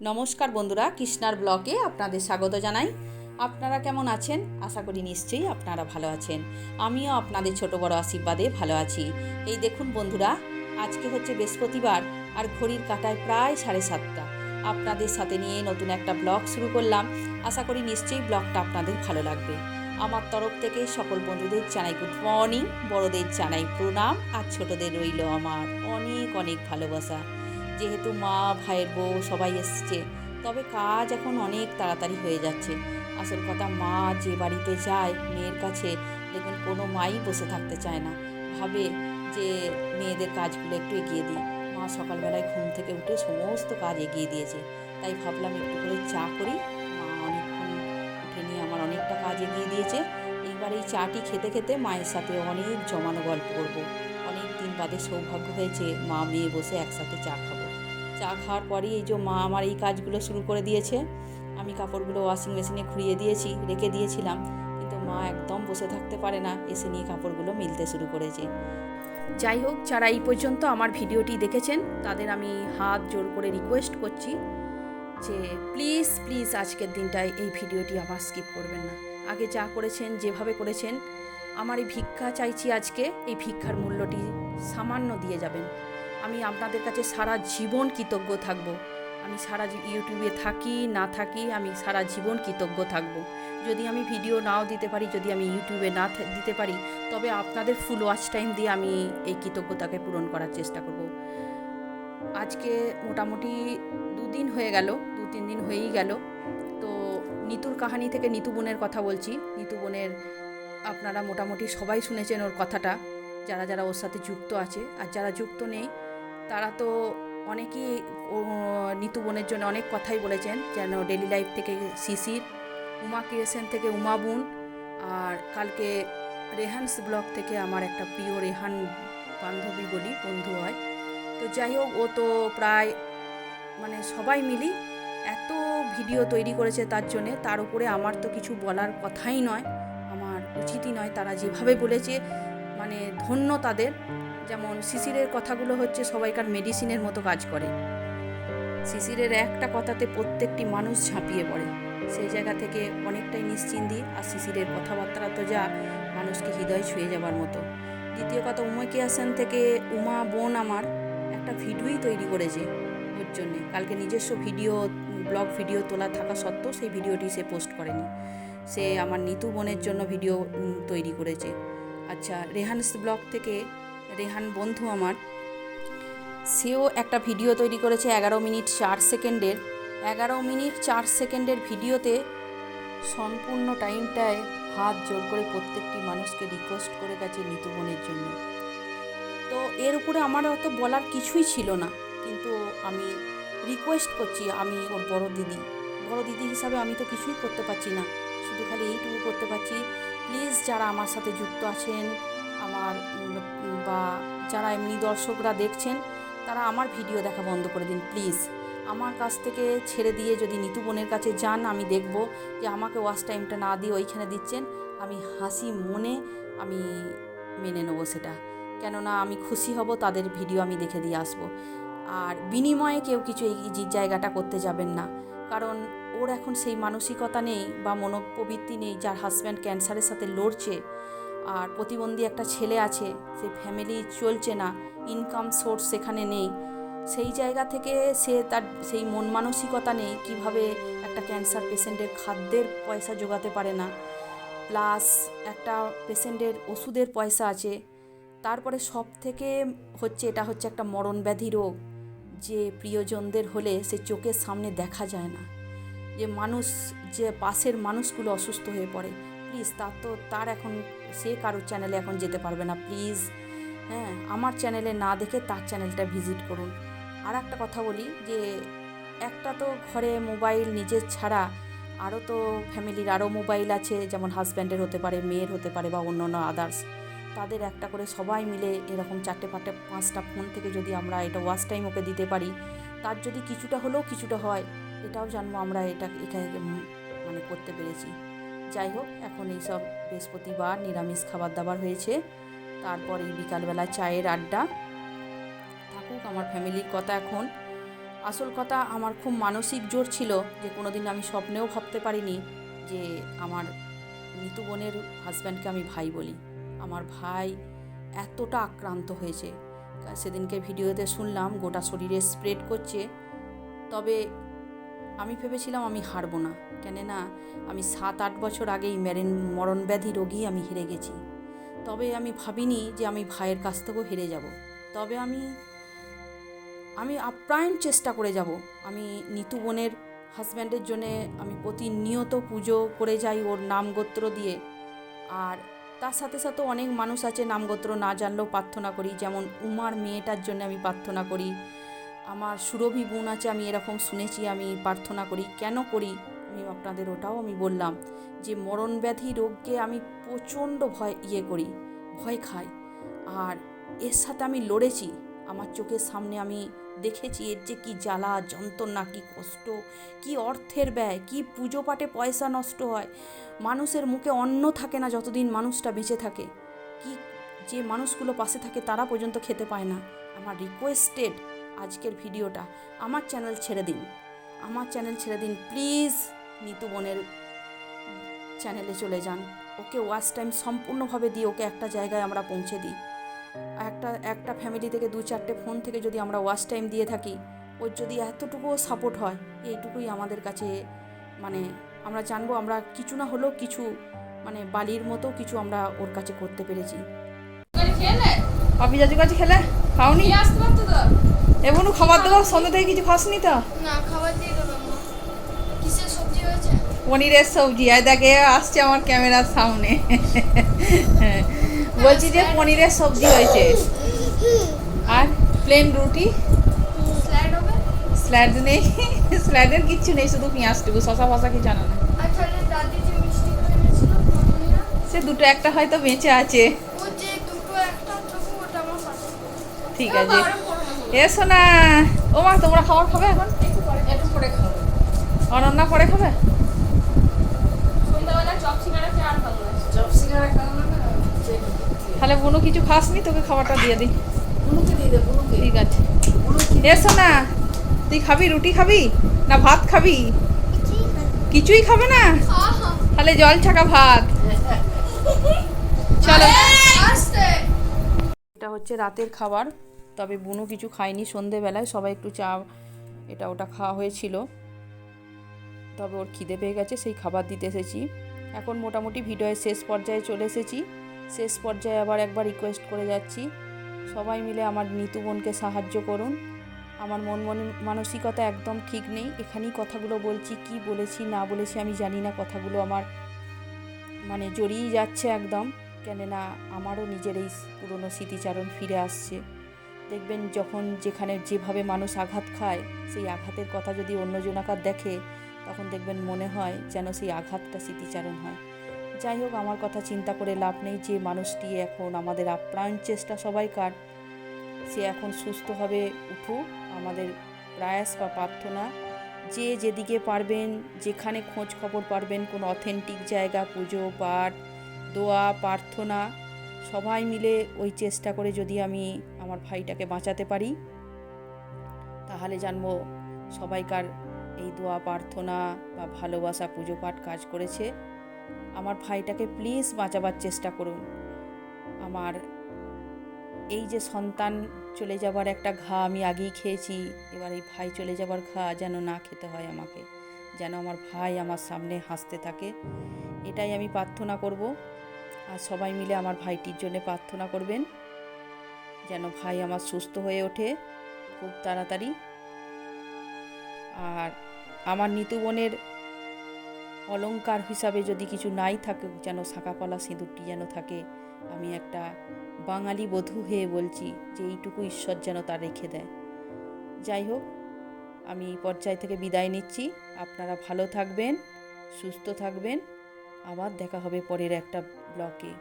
নমস্কার বন্ধুরা, কৃষ্ণার ব্লগে আপনাদের স্বাগত জানাই। আপনারা কেমন আছেন? আশা করি নিশ্চয়ই আপনারা ভালো আছেন। আমিও আপনাদের ছোট বড় আশীর্বাদে ভালো আছি। এই দেখুন বন্ধুরা, আজকে হচ্ছে বৃহস্পতিবার আর ঘড়ির কাঁটায় প্রায় 7:30। আপনাদের সাথে নিয়ে নতুন একটা ব্লগ শুরু করলাম। আশা করি নিশ্চয়ই ব্লগটা আপনাদের ভালো লাগবে। আমার তরফ থেকে সকল বন্ধুদের জানাই গুড মর্নিং, বড়দের জানাই প্রণাম, আর ছোটদের রইল আমার অনেক অনেক ভালোবাসা। যেহেতু মা, ভাইয়ের বউ সবাই এসছে, তবে কাজ এখন অনেক তাড়াতাড়ি হয়ে যাচ্ছে। আসল কথা, মা যে বাড়িতে যায় মেয়ের কাছে, দেখুন কোনো মাই বসে থাকতে চায় না, ভাবে যে মেয়েদের কাজগুলো একটু এগিয়ে দিই। মা সকালবেলায় ঘুম থেকে উঠে সমস্ত কাজ এগিয়ে দিয়েছে, তাই ভাবলাম একটু করে চা করি। মা অনেকক্ষণ উঠে নিয়ে আমার অনেকটা কাজ এগিয়ে দিয়েছে। এইবার এই চাটি খেতে খেতে মায়ের সাথে অনেক জমানো গল্প করবো। অনেক দিন বাদে সৌভাগ্য হয়েছে মা মেয়ে বসে একসাথে চা খাবো। চা খাওয়ার পরই এই যে মা আমার এই কাজগুলো শুরু করে দিয়েছে। আমি কাপড়গুলো ওয়াশিং মেশিনে ঘুরিয়ে দিয়েছি, রেখে দিয়েছিলাম, কিন্তু মা একদম বসে থাকতে পারে না, এসে নিয়ে কাপড়গুলো মিলতে শুরু করেছে। যাই হোক, যারা এই পর্যন্ত আমার ভিডিওটি দেখেছেন তাদের আমি হাত জোর করে রিকোয়েস্ট করছি যে প্লিজ প্লিজ আজকের দিনটায় এই ভিডিওটি আবার স্কিপ করবেন না। আগে যা করেছেন, যেভাবে করেছেন, আমার এই ভিক্ষা চাইছি আজকে, এই ভিক্ষার মূল্যটি সামান্য দিয়ে যাবেন। আমি আপনাদের কাছে সারা জীবন কৃতজ্ঞ থাকব। আমি সারা ইউটিউবে থাকি না থাকি, আমি সারা জীবন কৃতজ্ঞ থাকব। যদি আমি ভিডিও নাও দিতে পারি, যদি আমি ইউটিউবে না দিতে পারি, তবে আপনাদের ফুল ওয়াচ টাইম দিয়ে আমি এই কৃতজ্ঞতাকে পূরণ করার চেষ্টা করব। আজকে মোটামুটি 2 দিন হয়ে গেল, 2-3 দিন হয়েই গেল। তো নিতুর কাহিনী থেকে নিতু বোনের কথা বলছি। নিতু বোনের আপনারা মোটামুটি সবাই শুনেছেন ওর কথাটা, যারা যারা ওর সাথে যুক্ত আছে। আর যারা যুক্ত নেই তারা তো অনেকেই নিতু বোনের জন্য অনেক কথাই বলেছেন, যেন ডেলি লাইফ থেকে শিশির, উমা ক্রিয়েশন থেকে উমা বোন, আর কালকে রেহানস ব্লগ থেকে আমার একটা প্রিয় রেহান বান্ধবী বলি, বন্ধু হয়। তো যাই হোক, ও তো প্রায় সবাই মিলি এত ভিডিও তৈরি করেছে তার জন্যে। তার উপরে আমার তো কিছু বলার কথাই নয়, আমার উচিতই নয়। তারা যেভাবে বলেছে ধন্য তাদের। যেমন শিশিরের কথাগুলো হচ্ছে সবাইকার মেডিসিনের মতো কাজ করে। শিশিরের একটা কথাতে প্রত্যেকটি মানুষ ঝাঁপিয়ে পড়ে, সেই জায়গা থেকে অনেকটাই নিশ্চিন্তি। আর শিশিরের কথাবার্তা তো যা, মানুষকে হৃদয় ছুঁয়ে যাবার মতো। দ্বিতীয় কথা, উমাকে আসেন থেকে উমা বোন আমার একটা ভিডিওই তৈরি করেছে ওর জন্যে। কালকে নিজস্ব ব্লগ ভিডিও তোলা থাকা সত্ত্বেও সেই ভিডিওটি সে পোস্ট করেনি। সে আমার নিতু বোনের জন্য ভিডিও তৈরি করেছে। আচ্ছা, রেহানস ব্লগ থেকে রেহান বন্ধু আমার, সেও একটা ভিডিও তৈরি করেছে 11 মিনিট 4 সেকেন্ডের। 11 মিনিট 4 সেকেন্ডের ভিডিওতে সম্পূর্ণ টাইমটায় হাত জোর করে প্রত্যেকটি মানুষকে রিকোয়েস্ট করে গেছে নিতু বোনের জন্য। তো এর উপরে আমার অত বলার কিছুই ছিল না, কিন্তু আমি রিকোয়েস্ট করছি। আমি ওর বড় দিদি হিসাবে আমি তো কিছুই করতে পারছি না, শুধু খালি এইটুকু করতে পারছি, প্লিজ যারা আমার সাথে যুক্ত আছেন, আমার বা যারা এমনি দর্শকরা দেখছেন, তারা আমার ভিডিও দেখা বন্ধ করে দিন প্লিজ। আমার কাছ থেকে ছেড়ে দিয়ে যদি নিতু বোনের কাছে যান, আমি দেখব যে আমাকে ওয়াচ টাইমটা না দিয়ে ওইখানে দিচ্ছেন। আমি হাসি মনে আমি মেনে নেবো সেটা, কেননা আমি খুশি হব, তাদের ভিডিও আমি দেখে দিয়ে আসবো। আর বিনিময়ে কেউ কিছু এই জায়গাটা করতে যাবেন না, কারণ ওর এখন সেই মানসিকতা নেই বা মনোপ্রবৃত্তি নেই। যার হাজব্যান্ড ক্যান্সারের সাথে লড়ছে, আর প্রতিবন্ধী একটা ছেলে আছে, সেই ফ্যামিলি চলছে না, ইনকাম সোর্স সেখানে নেই, সেই জায়গা থেকে সে তার সেই মন মানসিকতা নেই কিভাবে একটা ক্যান্সার পেশেন্টের খাদ্যের পয়সা জোগাতে পারে না, প্লাস একটা পেশেন্টের ওষুধের পয়সা আছে। তারপরে সব থেকে এটা হচ্ছে একটা মরণ ব্যাধি রোগ, যে প্রিয়জনদের হলে সে চোখের সামনে দেখা যায় না, যে পাশের মানুষগুলো অসুস্থ হয়ে পড়ে। প্লিজ তার এখন সে কারোর চ্যানেলে এখন যেতে পারবে না, প্লিজ। হ্যাঁ, আমার চ্যানেলে না দেখে তার চ্যানেলটা ভিজিট করুন। আর একটা কথা বলি, যে একটা তো ঘরে মোবাইল নিজের ছাড়া আরও তো ফ্যামিলির আরও মোবাইল আছে, যেমন হাজব্যান্ডের হতে পারে, মেয়ের হতে পারে, বা অন্য আদার্স। তাদের একটা করে সবাই মিলে এরকম 4-5টা ফোন থেকে যদি আমরা এটা ওয়াচ টাইম ওকে দিতে পারি, তার যদি কিছুটা হলেও কিছুটা হয়, এটাও জানবো আমরা এখানে করতে পেরেছি। যাই হোক, এখন এইসব বৃহস্পতিবার নিরামিষ খাবার দাবার হয়েছে, তারপর এই বিকালবেলা চায়ের আড্ডা থাকুক, আমার ফ্যামিলির কথা এখন। আসল কথা, আমার খুব মানসিক জোর ছিল যে কোনো দিন আমি স্বপ্নেও ভাবতে পারিনি যে আমার নিতু বোনের হাজব্যান্ডকে আমি ভাই বলি। আমার ভাই এতটা আক্রান্ত হয়েছে, সেদিনকে ভিডিওতে শুনলাম গোটা শরীরে স্প্রেড করছে। তবে আমি ভেবেছিলাম আমি হারবো না, কেননা আমি 7-8 বছর আগেই মরণব্যাধি রোগী আমি হেরে গেছি। তবে আমি ভাবিনি যে আমি ভাইয়ের কাছ থেকেও হেরে যাব। তবে আমি আপ্রাণ চেষ্টা করে যাব। আমি নিতু বোনের হাজব্যান্ডের জন্যে আমি প্রতিনিয়ত পুজো করে যাই ওর নামগোত্র দিয়ে। আর তার সাথে সাথে অনেক মানুষ আছে নামগোত্র না জানলেও প্রার্থনা করি, যেমন উমার মেয়েটার জন্য আমি প্রার্থনা করি। আমার সুরভি বোন আছে, আমি এরকম শুনেছি, আমি প্রার্থনা করি। কেন করি আমি আপনাদের ওটাও আমি বললাম যে মরণব্যাধি রোগকে আমি প্রচণ্ড ভয় খাই। আর এর সাথে আমি লড়েছি। আমার চোখের সামনে আমি দেখেছি এর যে কী জ্বালা যন্ত্রণা, কী কষ্ট, কী অর্থের ব্যয়, কী পুজো পাঠে পয়সা নষ্ট হয়, মানুষের মুখে অন্ন থাকে না যতদিন মানুষটা বেঁচে থাকে, কি যে মানুষগুলো পাশে থাকে তারা পর্যন্ত খেতে পায় না। আমার রিকোয়েস্টেড আজকের ভিডিওটা, আমার চ্যানেল ছেড়ে দিন প্লিজ। নিতু বোনের চ্যানেলে চলে যান, ওকে ওয়াচ টাইম সম্পূর্ণভাবে দিয়ে ওকে একটা জায়গায় আমরা পৌঁছে দিই। একটা ফ্যামিলি থেকে 2-4টে ফোন থেকে যদি আমরা ওয়াচ টাইম দিয়ে থাকি, ওর যদি এতটুকুও সাপোর্ট হয়, এইটুকুই আমাদের কাছে, মানে আমরা জানবো আমরা কিছু না হলেও কিছু, মানে বালির মতো কিছু আমরা ওর কাছে করতে পেরেছি। অফিস কাছে খেলে খাওনি? এমনও খাবার দেবো, সন্ধ্যে থেকে কিছু খাসনি তো? না, খাবার দিয়ে দেবো। কিসের সবজি হয়েছে? পনিরের সবজি। আর দেখে আসছে আমার ক্যামেরার সামনে, বলছি যে পনিরের সবজি হয়েছে আর প্লেন রুটি। স্যালাড হবে? স্যালাড নেই, স্যালাডের কিচ্ছু নেই, শুধু পেঁয়াজটুকু, শশা ফশা কি জানা না। আর তাহলে দাদি যে মিষ্টি করে এনেছিল পনিরা, সে দুটো একটা হয়তো বেঁচে আছে। ও যে দুটো একটা থাকো ওটা আমার পাশে। ঠিক আছে, এসো না। ও মা, তোমরা খাবার খাবে এখন? একটু পরে খাবো। অনন্যা পরে খাবে? সন্ধ্যাবেলা চপ সিঙ্গারা খেয়ে আর ভালো লাগে। চপ সিঙ্গারা খাবো না? তাহলে বুনু কিছু খাসনি, তোকে খাবারটা দিয়ে দিই। বুনুকে দিয়ে দে, বুনুকে। ঠিক আছে, এসো না। তুই খাবি, রুটি খাবি না ভাত খাবি? কিছুই খাবে না? তাহলে জল ছাকা ভাত। চলো, এটা হচ্ছে রাতের খাবার। তবে বুনু কিছু খায়নি, সন্ধেবেলায় সবাই একটু চা এটা ওটা খাওয়া হয়েছিল। তবে ওর খিদে পেয়ে গেছে, সেই খাবার দিতে এসেছি। এখন মোটামুটি ভিডিওর শেষ পর্যায়ে চলে এসেছি। শেষ পর্যায়ে আবার একবার রিকোয়েস্ট করে যাচ্ছি, সবাই মিলে আমার নিতু বোনকে সাহায্য করুন। আমার মানসিকতা একদম ঠিক নেই, এখানেই কথাগুলো বলছি, কি বলেছি না বলেছি আমি জানি না। কথাগুলো আমার মানে জড়িয়ে যাচ্ছে একদম, কেননা আমারও নিজের এই পুরনো স্মৃতিচারণ ফিরে আসছে। দেখবেন যখন যেখানে যেভাবে মানুষ আঘাত খায়, সেই আঘাতের কথা যদি অন্যজনাকার দেখে, তখন দেখবেন মনে হয় যেন সেই আঘাতটা স্মৃতিচারণ হয়। যাই হোক, আমার কথা চিন্তা করে লাভ নেই। যে মানুষটি এখন আমাদের আপ্রাণ চেষ্টা সবাইকার, সে এখন সুস্থভাবে উঠুক। আমাদের প্রয়াস বা প্রার্থনা, যে যেদিকে পারবেন, যেখানে খোঁজ খবর পারবেন, কোনো অথেন্টিক জায়গা, পুজো পাঠ, দোয়া প্রার্থনা, সবাই মিলে ওই চেষ্টা করে যদি আমি আমার ভাইটাকে বাঁচাতে পারি, তাহলে জানবো সবাইকার এই দোয়া প্রার্থনা বা ভালোবাসা পুজো পাঠ কাজ করেছে। আমার ভাইটাকে প্লিজ বাঁচাবার চেষ্টা করুন। আমার এই যে সন্তান চলে যাবার একটা ঘা আমি আগেই খেয়েছি, এবার এই ভাই চলে যাবার ঘা যেন না খেতে হয় আমাকে, যেন আমার ভাই আমার সামনে হাসতে থাকে, এটাই আমি প্রার্থনা করব। আর সবাই মিলে আমার ভাইটির জন্য প্রার্থনা করবেন, যেন ভাই আমার সুস্থ হয়ে ওঠে খুব তাড়াতাড়ি। আর আমার নিতু বোনের অলংকার হিসাবে যদি কিছু নাই থাকে, যেন শাঁখাপলা সিঁদুরটি যেন থাকে। আমি একটা বাঙালি বধূ হয়ে বলছি যে এইটুকু ঈশ্বর যেন তা রেখে দেয়। যাই হোক, আমি এই পর্যায় থেকে বিদায় নিচ্ছি। আপনারা ভালো থাকবেন, সুস্থ থাকবেন। আবার দেখা হবে পরের একটা ব্লগে।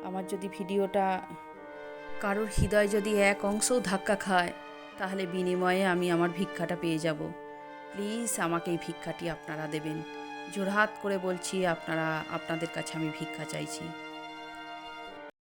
আমার যদি ভিডিওটা কারোর হৃদয় যদি এক অংশও ধাক্কা খায়, তাহলে বিনিময়ে আমি আমার ভিক্ষাটা পেয়ে যাব। প্লিজ আমাকে এই ভিক্ষাটি আপনারা দেবেন। জোড়হাত করে বলছি, আপনাদের কাছে আমি ভিক্ষা চাইছি।